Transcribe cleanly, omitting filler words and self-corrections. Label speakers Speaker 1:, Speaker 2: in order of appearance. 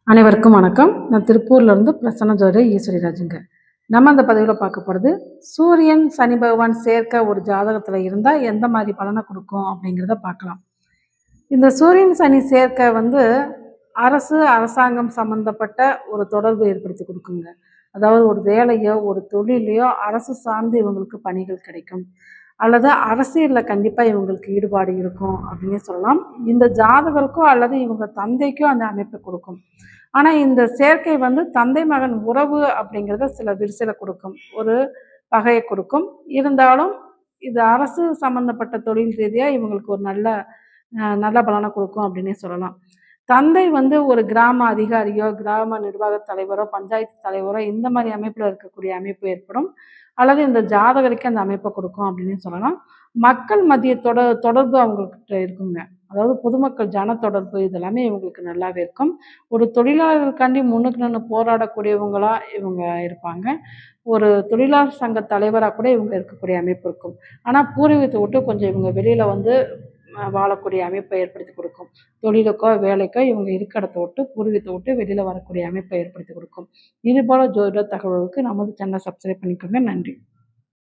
Speaker 1: அனைவருக்கும் வணக்கம். நான் திருப்பூர்லேருந்து பிரசன்ன ஜோதிடர் ஈஸ்வரிராஜுங்க. நம்ம அந்த பதிவில் பார்க்க போகிறது, சூரியன் சனி பகவான் சேர்க்கை ஒரு ஜாதகத்தில் இருந்தால் எந்த மாதிரி பலனை கொடுக்கும் அப்படிங்கிறத பார்க்கலாம். இந்த சூரியன் சனி சேர்க்கை அரசாங்கம் சம்மந்தப்பட்ட ஒரு தொடர்பு ஏற்படுத்தி கொடுக்குங்க. அதாவது ஒரு வேலையோ ஒரு தொழிலையோ அரசு சார்ந்து இவங்களுக்கு பணிகள் கிடைக்கும், அல்லது அரசியலில் கண்டிப்பாக இவங்களுக்கு ஈடுபாடு இருக்கும் அப்படின்னு சொல்லலாம். இந்த ஜாதகருக்கோ அல்லது இவங்க தந்தைக்கோ அந்த அமைப்பை கொடுக்கும். ஆனால் இந்த சேர்க்கை தந்தை மகன் உறவு அப்படிங்கிறத சில விரிசலை கொடுக்கும், ஒரு பகையை கொடுக்கும். இருந்தாலும் இது அரசு சம்மந்தப்பட்ட தொழில் ரீதியாக இவங்களுக்கு ஒரு நல்ல பலனை கொடுக்கும் அப்படின்னே சொல்லலாம். தந்தை ஒரு கிராம அதிகாரியோ கிராம நிர்வாக தலைவரோ பஞ்சாயத்து தலைவரோ இந்த மாதிரி அமைப்பில் இருக்கக்கூடிய அமைப்பு ஏற்படும், அல்லது இந்த ஜாதகருக்கு அந்த அமைப்பை கொடுக்கும் அப்படின்னு சொல்லலாம். மக்கள் மத்திய தொடர்பு அவங்கக்கிட்ட இருக்குங்க. அதாவது பொதுமக்கள் ஜன தொடர்பு இதெல்லாமே இவங்களுக்கு நல்லாவே இருக்கும். ஒரு தொழிலாளர்களுக்காண்டி முன்னுக்கு நின்று போராடக்கூடியவங்களாக இவங்க இருப்பாங்க. ஒரு தொழிலாளர் சங்க தலைவராக கூட இவங்க இருக்கக்கூடிய அமைப்பு இருக்கும். ஆனால் பூர்வீகத்தை விட்டு கொஞ்சம் இவங்க வெளியில் வாழக்கூடிய அமைப்பை ஏற்படுத்தி கொடுக்கும். தொழிலுக்கோ வேலைக்கோ இவங்க இருக்க இடத்த விட்டு பூர்வீகத்தை விட்டு வெளியில் வரக்கூடிய அமைப்பை ஏற்படுத்தி கொடுக்கும். இதுபோல் ஜோதிட தகவலுக்கு நமது சேனலை சப்ஸ்கிரைப் பண்ணிக்கோங்க. நன்றி.